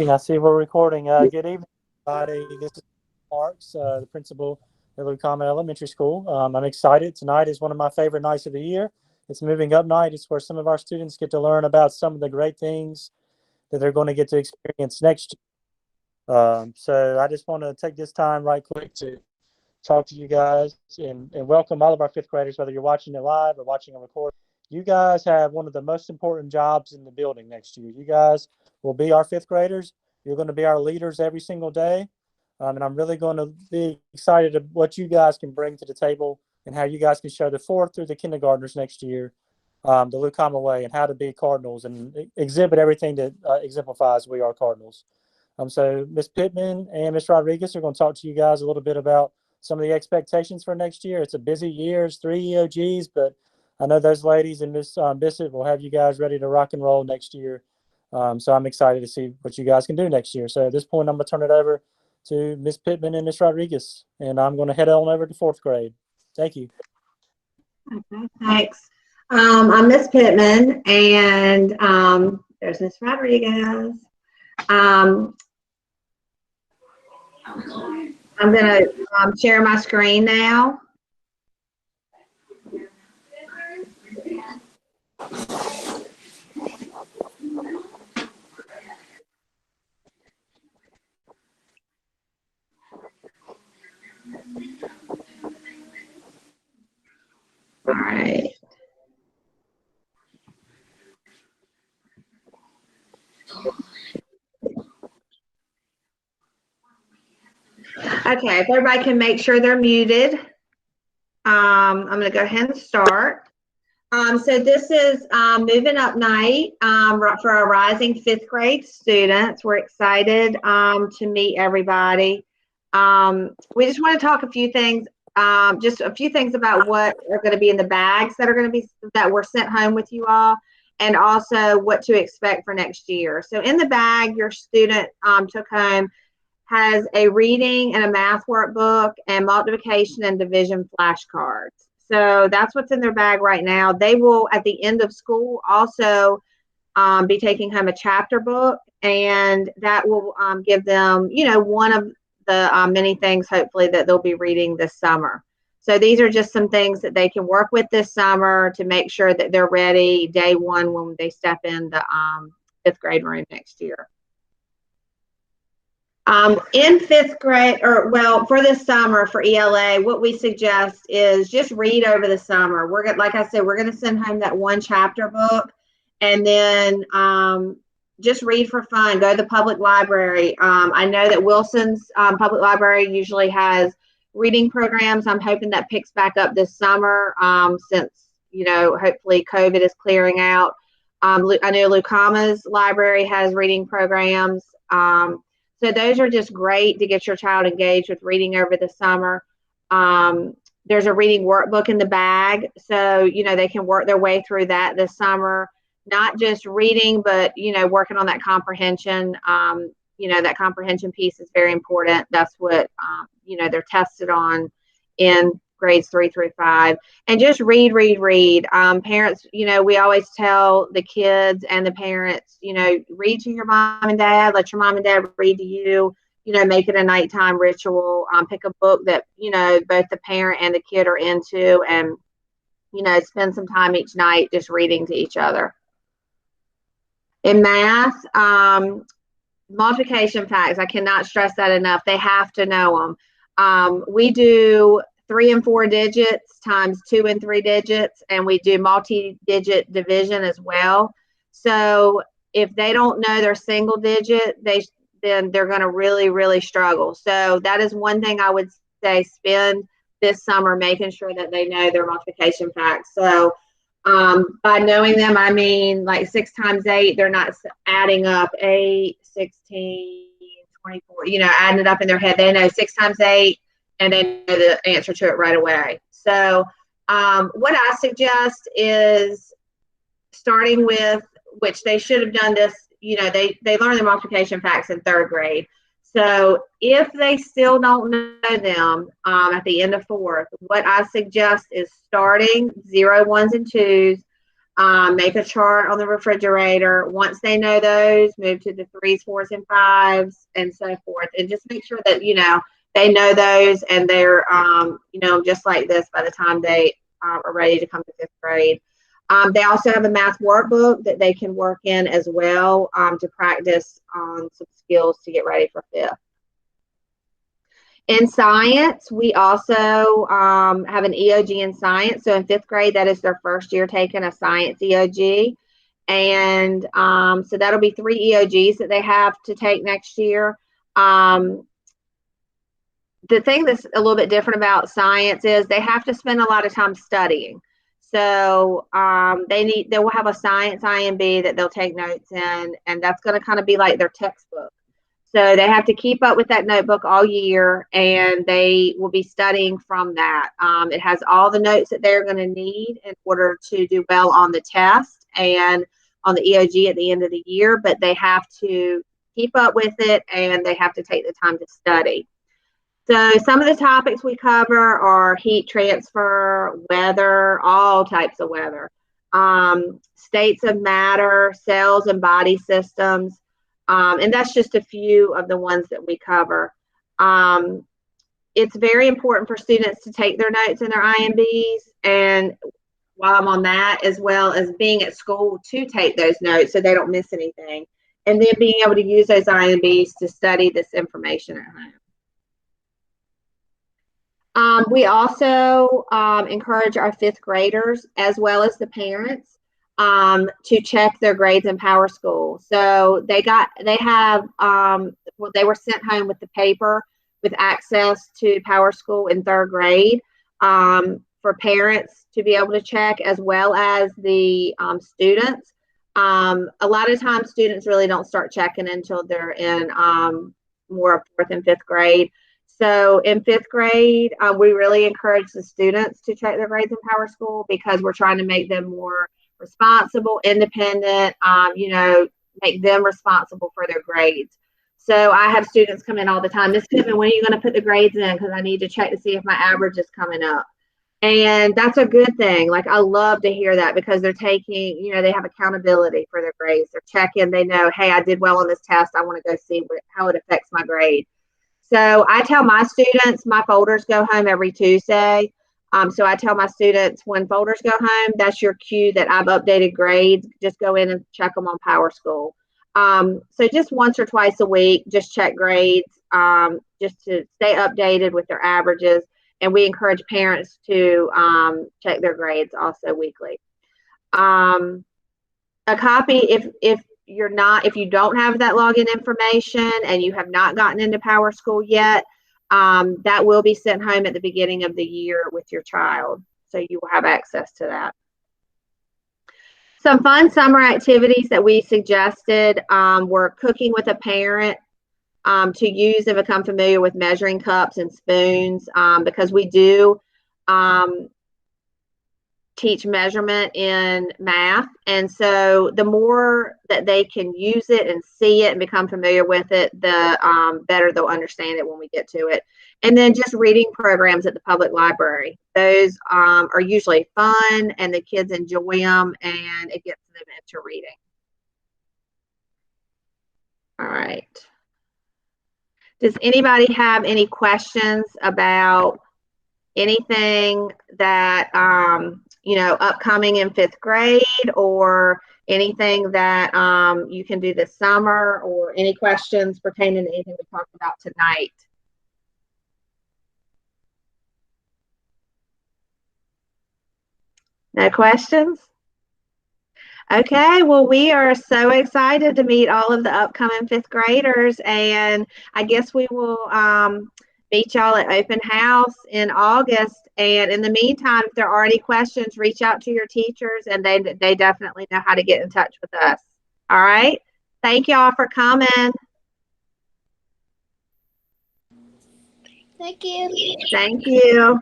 I see we're recording. Good evening, everybody. This is Marks, the principal at Lucama Elementary School. I'm excited. Tonight is one of my favorite nights of the year. It's moving up night. It's where some of our students get to learn about some of the great things that they're going to get to experience next year. So I just want to take this time right quick to talk to you guys and welcome all of our fifth graders, whether you're watching it live or watching a recording. You guys have one of the most important jobs in the building next year. You guys will be our fifth graders. You're going to be our leaders every single day. And I'm really going to be excited of what you guys can bring to the table and how you guys can show the fourth through the kindergartners next year the Lucama way and how to be Cardinals and exhibit everything that exemplifies we are Cardinals. So Ms. Pittman and Ms. Rodriguez are going to talk to you guys a little bit about some of the expectations for next year. It's a busy year. It's 3 EOGs, but I know those ladies and Miss Bissett will have you guys ready to rock and roll next year. So I'm excited to see what you guys can do next year. So at this point, I'm going to turn it over to Miss Pittman and Miss Rodriguez, and I'm going to head on over to fourth grade. Thank you. Okay, thanks. I'm Miss Pittman, and there's Miss Rodriguez. I'm going to share my screen now. All right. Okay, if everybody can make sure they're muted, I'm going to go ahead and start. So this is moving up night for our rising fifth grade students. We're excited to meet everybody. We just want to talk a few things, just a few things about what are going to be in the bags that were sent home with you all, and also what to expect for next year. So in the bag, your student took home has a reading and a math workbook and multiplication and division flashcards. So that's what's in their bag right now. They will, at the end of school, also be taking home a chapter book, and that will give them, one of the many things, hopefully, that they'll be reading this summer. So these are just some things that they can work with this summer to make sure that they're ready day one when they step in the fifth grade room next year. In fifth grade, for this summer for ELA, what we suggest is just read over the summer. Like I said, we're going to send home that one chapter book, and then just read for fun. Go to the public library. I know that Wilson's public library usually has reading programs. I'm hoping that picks back up this summer since, hopefully COVID is clearing out. I know Lucama's library has reading programs. So those are just great to get your child engaged with reading over the summer. There's a reading workbook in the bag, so they can work their way through that this summer. Not just reading, but working on that comprehension. That comprehension piece is very important. That's what they're tested on in grades 3 through 5. And just read. Parents, we always tell the kids and the parents, read to your mom and dad, let your mom and dad read to you, make it a nighttime ritual, pick a book that, both the parent and the kid are into, and, spend some time each night just reading to each other. In math, multiplication facts, I cannot stress that enough. They have to know them. We do 3 and 4 digits times 2 and 3 digits, and we do multi-digit division as well. So if they don't know their single digit, then they're going to really, really struggle. So that is one thing I would say, spend this summer making sure that they know their multiplication facts. So by knowing them, I mean like 6 times 8, they're not adding up 8, 16, 24, adding it up in their head. They know 6 times 8, and they know the answer to it right away. So what I suggest is starting with, which they should have done this, they learn the multiplication facts in 3rd grade. So if they still don't know them at the end of 4th, what I suggest is starting 0, 1s, and 2s Make a chart on the refrigerator. Once they know those, move to the 3s, 4s, and 5s, and so forth. And just make sure that, they know those, and they're, just like this by the time they are ready to come to 5th grade. They also have a math workbook that they can work in as well to practice on some skills to get ready for 5th. In science, we also have an EOG in science. So in 5th grade, that is their first year taking a science EOG. And so that'll be 3 EOGs that they have to take next year. The thing that's a little bit different about science is they have to spend a lot of time studying. So they will have a science IMB that they'll take notes in, and that's going to kind of be like their textbook. So they have to keep up with that notebook all year, and they will be studying from that. It has all the notes that they're going to need in order to do well on the test and on the EOG at the end of the year, but they have to keep up with it, and they have to take the time to study. So some of the topics we cover are heat transfer, weather, all types of weather, states of matter, cells and body systems, and that's just a few of the ones that we cover. It's very important for students to take their notes in their IMBs, and while I'm on that, as well as being at school to take those notes so they don't miss anything, and then being able to use those IMBs to study this information at home. We also encourage our 5th graders, as well as the parents, to check their grades in PowerSchool. So they were sent home with the paper with access to PowerSchool in 3rd grade for parents to be able to check, as well as the students. A lot of times students really don't start checking until they're in more 4th and 5th grade. So in 5th grade, we really encourage the students to check their grades in PowerSchool because we're trying to make them more responsible, independent, make them responsible for their grades. So I have students come in all the time. Miss Pittman, when are you going to put the grades in? Because I need to check to see if my average is coming up. And that's a good thing. Like, I love to hear that because they're taking, they have accountability for their grades. They're checking. They know, hey, I did well on this test. I want to go see how it affects my grade. So I tell my students, my folders go home every Tuesday. So I tell my students, when folders go home, that's your cue that I've updated grades. Just go in and check them on PowerSchool. So just once or twice a week, just check grades, just to stay updated with their averages. And we encourage parents to check their grades also weekly. A copy, if you don't have that login information and you have not gotten into PowerSchool yet, that will be sent home at the beginning of the year with your child. So you will have access to that. Some fun summer activities that we suggested were cooking with a parent to use and become familiar with measuring cups and spoons, because we do teach measurement in math. And so the more that they can use it and see it and become familiar with it, the better they'll understand it when we get to it. And then just reading programs at the public library. Those are usually fun and the kids enjoy them and it gets them into reading. All right. Does anybody have any questions about anything that, upcoming in 5th grade, or anything that you can do this summer, or any questions pertaining to anything we talked about tonight? No questions? Okay, well, we are so excited to meet all of the upcoming 5th graders, and I guess we will meet y'all at open house in August. And in the meantime, if there are any questions, reach out to your teachers, and they definitely know how to get in touch with us. All right. Thank y'all for coming. Thank you. Thank you.